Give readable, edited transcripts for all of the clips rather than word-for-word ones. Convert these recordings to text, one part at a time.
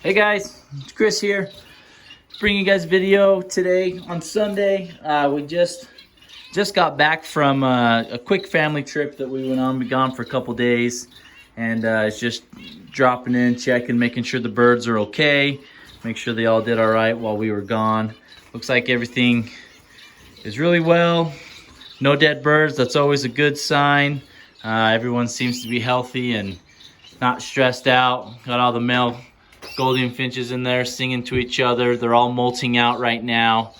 Hey guys, it's Chris here. Bringing you guys a video today on Sunday. We just got back from a quick family trip that we went on. We gone for a couple days, and it's just dropping in, checking, making sure the birds are okay, make sure they all did all right while we were gone. Looks like everything is really well. No dead birds. That's always a good sign. Everyone seems to be healthy and not stressed out. Got all the male golden finches in there singing to each other. They're all molting out right now.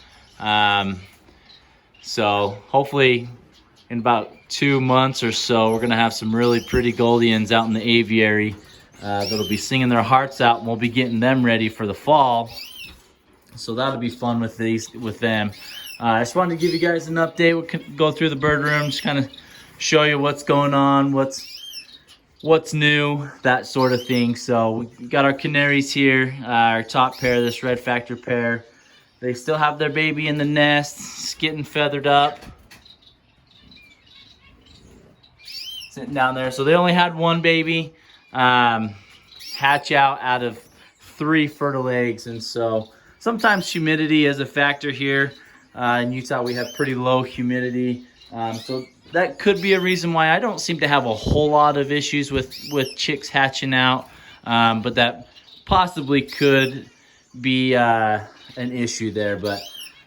So hopefully in about 2 months or so, we're gonna have some really pretty goldians out in the aviary that'll be singing their hearts out, and we'll be getting them ready for the fall. So that'll be fun with them. I just wanted to give you guys an update. We can go through the bird room, just kind of show you what's going on, what's new, that sort of thing. So we got our canaries here, our top pair, this red factor pair. They still have their baby in the nest. It's getting feathered up, sitting down there. So they only had one baby hatch out of 3 fertile eggs. And so sometimes humidity is a factor here. In Utah we have pretty low humidity, so that could be a reason why I don't seem to have a whole lot of issues with chicks hatching out, but that possibly could be an issue there. But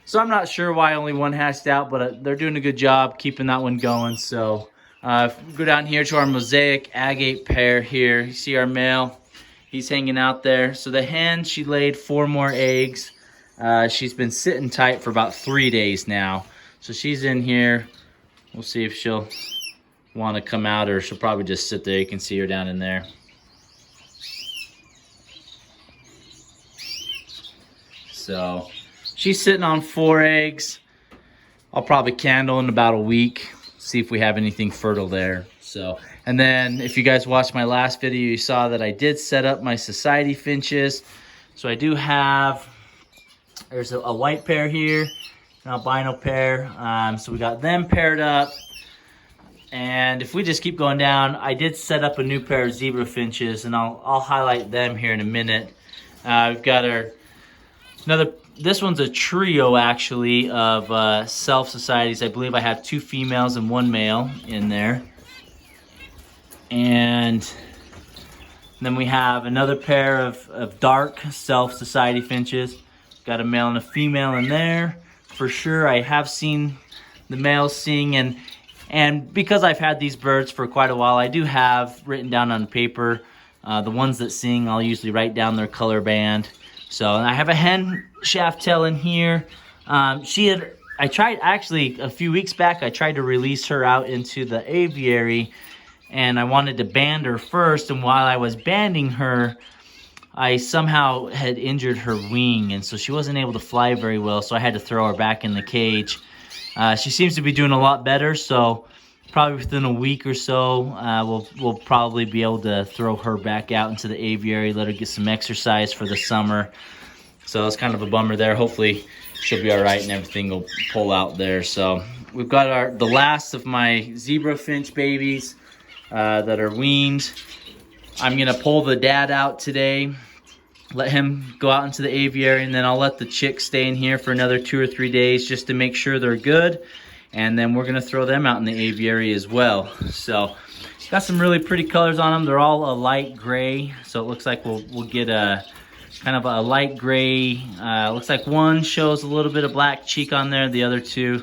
so I'm not sure why only one hatched out, but they're doing a good job keeping that one going. So if we go down here to our Mosaic agate pair here, you see our male, he's hanging out there. So the hen, she laid 4 more eggs. She's been sitting tight for about 3 days now, so she's in here. We'll see if she'll want to come out, or she'll probably just sit there. You can see her down in there. So she's sitting on 4 eggs. I'll probably candle in about a week, see if we have anything fertile there. So, and then if you guys watched my last video, you saw that I did set up my society finches. So I do have, there's a white pair here, an albino pair. So we got them paired up. And if we just keep going down, I did set up a new pair of zebra finches, and I'll highlight them here in a minute. We've got this one's a trio actually of self societies. I believe I have 2 females and 1 male in there. And then we have another pair of dark self society finches. Got a male and a female in there for sure. I have seen the males sing, and because I've had these birds for quite a while, I do have written down on paper the ones that sing. I'll usually write down their color band. So, and I have a hen shaft tail in here. I tried actually a few weeks back, I tried to release her out into the aviary, and I wanted to band her first, and while I was banding her, I somehow had injured her wing, and so she wasn't able to fly very well, so I had to throw her back in the cage. She seems to be doing a lot better, so probably within a week or so, we'll probably be able to throw her back out into the aviary, let her get some exercise for the summer. So it's kind of a bummer there. Hopefully she'll be all right and everything will pull out there. So we've got the last of my zebra finch babies that are weaned. I'm gonna pull the dad out today, let him go out into the aviary, and then I'll let the chicks stay in here for another 2 or 3 days just to make sure they're good. And then we're gonna throw them out in the aviary as well. So got some really pretty colors on them. They're all a light gray, so it looks like we'll get a kind of a light gray. Looks like one shows a little bit of black cheek on there. The other 2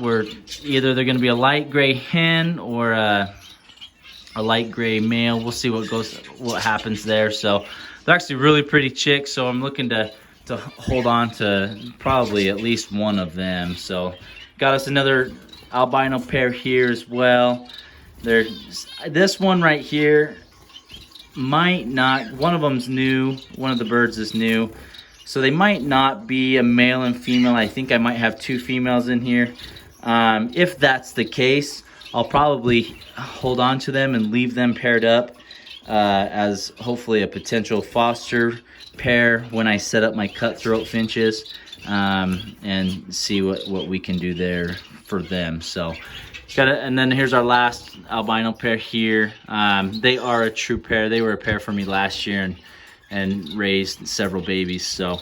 were either they're gonna be a light gray hen or a light gray male. We'll see what happens there. So they're actually really pretty chicks, so I'm looking to hold on to probably at least one of them. So got us another albino pair here as well. This one right here might not, one of them's new, one of the birds is new, so they might not be a male and female. I think I might have 2 females in here. If that's the case, I'll probably hold on to them and leave them paired up as hopefully a potential foster pair when I set up my cutthroat finches, and see what we can do there for them. So And then here's our last albino pair here. They are a true pair. They were a pair for me last year and raised several babies. So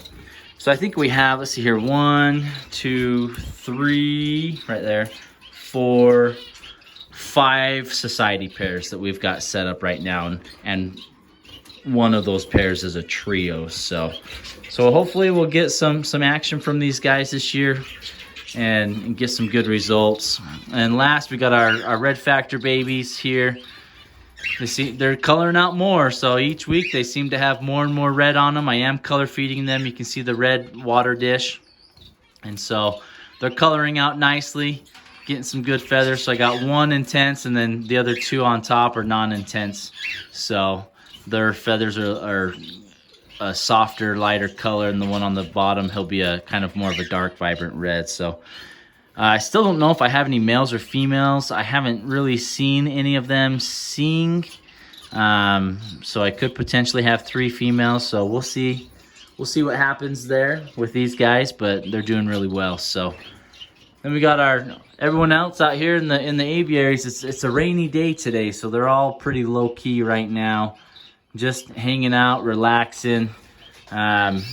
I think we have, let's see here, 1, 2, 3, right there, 4, 5 society pairs that we've got set up right now, and one of those pairs is a trio. So hopefully we'll get some action from these guys this year and get some good results. And last, we got our red factor babies here. They're coloring out more, so each week they seem to have more and more red on them. I am color feeding them. You can see the red water dish, and so they're coloring out nicely, getting some good feathers. So I got 1 intense, and then the other 2 on top are non-intense. So their feathers are a softer, lighter color, and the one on the bottom, he'll be a kind of more of a dark, vibrant red. So I still don't know if I have any males or females. I haven't really seen any of them sing. So I could potentially have 3 females. So we'll see. We'll see what happens there with these guys, but they're doing really well. So then we got everyone else out here in the aviaries. It's a rainy day today, so they're all pretty low key right now, just hanging out, relaxing. Probably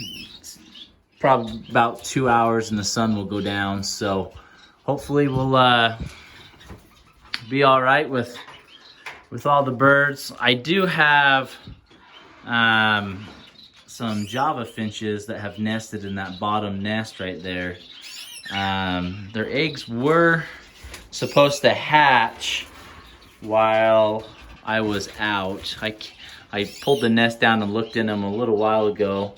about 2 hours and the sun will go down. So hopefully we'll be all right with all the birds. I do have some Java finches that have nested in that bottom nest right there. Their eggs were supposed to hatch while I was out. I pulled the nest down and looked in them a little while ago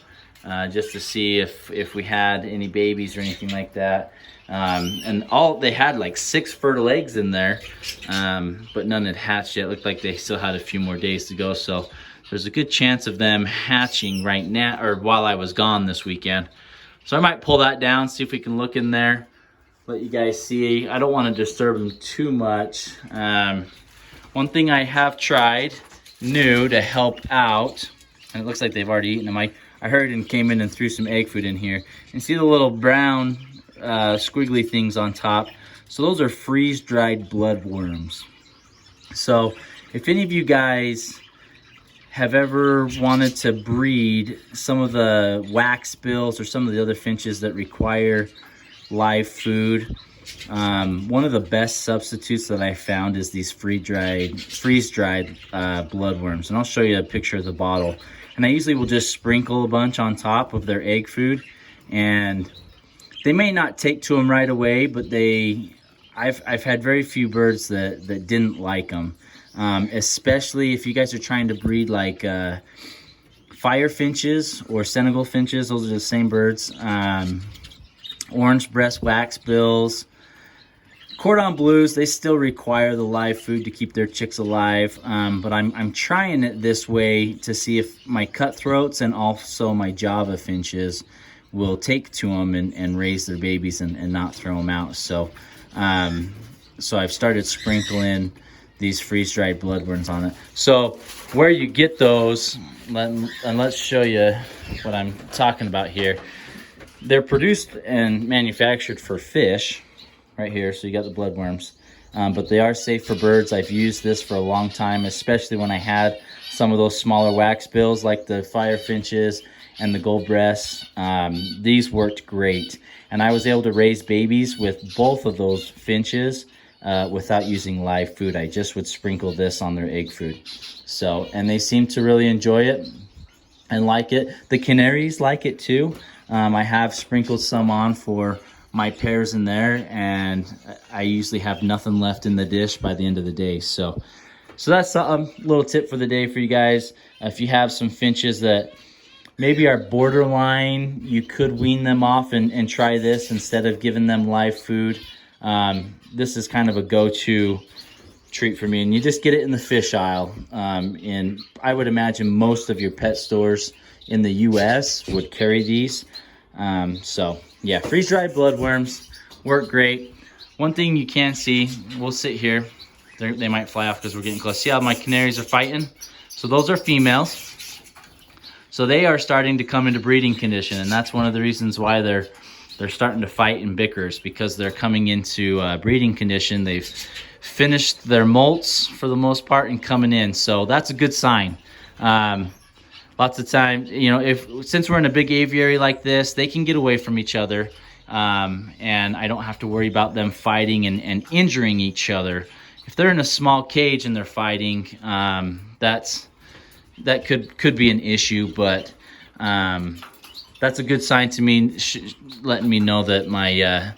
just to see if we had any babies or anything like that. And they had like 6 fertile eggs in there, but none had hatched yet. It looked like they still had a few more days to go. So there's a good chance of them hatching right now, or while I was gone this weekend. So I might pull that down, see if we can look in there, let you guys see. I don't want to disturb them too much. One thing I have tried new to help out, and it looks like they've already eaten them. I heard and came in and threw some egg food in here. And see the little brown squiggly things on top? So those are freeze-dried bloodworms. So if any of you guys have ever wanted to breed some of the wax bills or some of the other finches that require live food, one of the best substitutes that I found is these freeze-dried bloodworms. And I'll show you a picture of the bottle. And I usually will just sprinkle a bunch on top of their egg food, and they may not take to them right away, but I've had very few birds that didn't like them. Especially if you guys are trying to breed like fire finches or Senegal finches. Those are the same birds. Orange breast wax bills, cordon blues, they still require the live food to keep their chicks alive. But I'm trying it this way to see if my cutthroats and also my Java finches will take to them and raise their babies and not throw them out. So I've started sprinkling these freeze-dried bloodworms on it. So where you get those, and let's show you what I'm talking about here. They're produced and manufactured for fish right here. So you got the bloodworms, but they are safe for birds. I've used this for a long time, especially when I had some of those smaller wax bills like the fire finches and the gold breasts. These worked great, and I was able to raise babies with both of those finches without using live food. I just would sprinkle this on their egg food. So, and they seem to really enjoy it and like it. The Canaries like it too. I have sprinkled some on for my pairs in there, and I usually have nothing left in the dish by the end of the day. So that's a little tip for the day for you guys. If you have some finches that maybe are borderline, you could wean them off and try this instead of giving them live food. This is kind of a go-to treat for me, and you just get it in the fish aisle. And I would imagine most of your pet stores in the US would carry these. So yeah, freeze-dried bloodworms work great. One thing you can see, we'll sit here. They might fly off because we're getting close. See how my canaries are fighting? So those are females. So they are starting to come into breeding condition, and that's one of the reasons why they're starting to fight and bicker, is because they're coming into breeding condition. They've finished their molts for the most part and coming in. So that's a good sign. Lots of times, you know, since we're in a big aviary like this, they can get away from each other. And I don't have to worry about them fighting and injuring each other. If they're in a small cage and they're fighting, that could be an issue, but that's a good sign to me, letting me know that my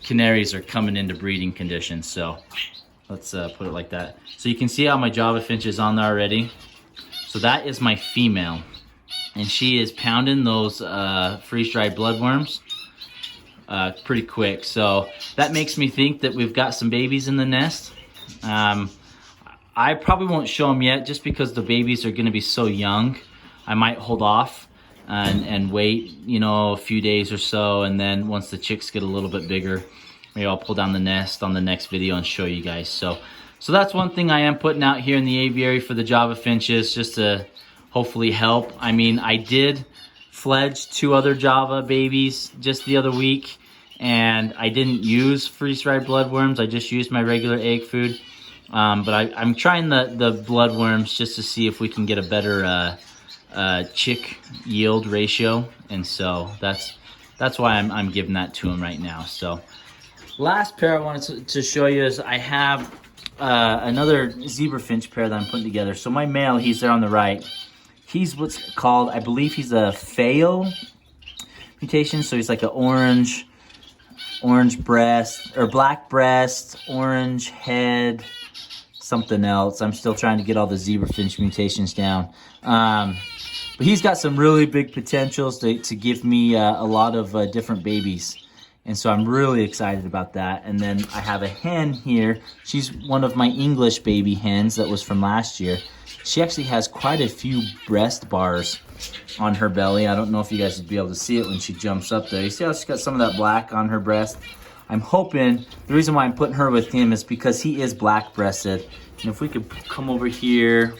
canaries are coming into breeding conditions. So let's put it like that. So you can see how my Java finch is on there already. So that is my female, and she is pounding those freeze-dried bloodworms pretty quick. So that makes me think that we've got some babies in the nest. I probably won't show them yet just because the babies are going to be so young. I might hold off and wait, you know, a few days or so, and then once the chicks get a little bit bigger, maybe I'll pull down the nest on the next video and show you guys. So that's one thing I am putting out here in the aviary for the Java finches, just to hopefully help. I mean, I did fledge 2 other Java babies just the other week, and I didn't use freeze-dried bloodworms. I just used my regular egg food. But I'm trying the bloodworms just to see if we can get a better chick yield ratio, and so that's why I'm giving that to them right now. So last pair I wanted to show you is I have another zebra finch pair that I'm putting together. So my male, he's there on the right. He's what's called, I believe he's a Pheo mutation. So he's like an orange breast, or black breast, orange head, something else. I'm still trying to get all the zebra finch mutations down. But he's got some really big potentials to give me a lot of different babies. And so I'm really excited about that. And then I have a hen here. She's one of my English baby hens that was from last year. She actually has quite a few breast bars on her belly. I don't know if you guys would be able to see it when she jumps up there. You see how she's got some of that black on her breast? I'm hoping, the reason why I'm putting her with him is because he is black breasted. And if we could come over here,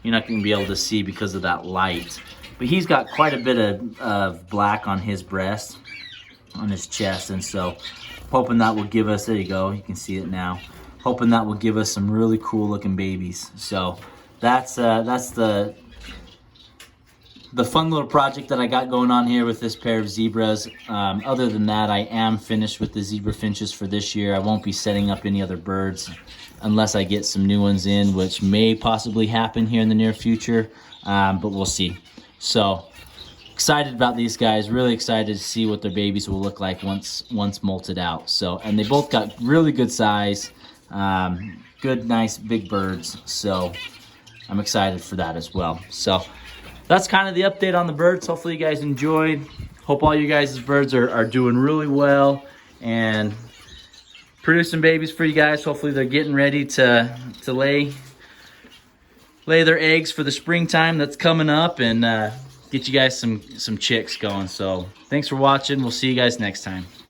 you're not going to be able to see because of that light. But he's got quite a bit of black on his breast, on his chest, and so hoping that will give us, there you go, you can see it now, hoping that will give us some really cool looking babies. So that's the fun little project that I got going on here with this pair of zebras. Other than that, I am finished with the zebra finches for this year. I won't be setting up any other birds unless I get some new ones in, which may possibly happen here in the near future, but we'll see. So excited about these guys, really excited to see what their babies will look like once molted out. So, and they both got really good size, good, nice, big birds. So I'm excited for that as well. So that's kind of the update on the birds. Hopefully you guys enjoyed. Hope all you guys' birds are doing really well and producing babies for you guys. Hopefully they're getting ready to lay their eggs for the springtime that's coming up, and get you guys some chicks going. So thanks for watching. We'll see you guys next time.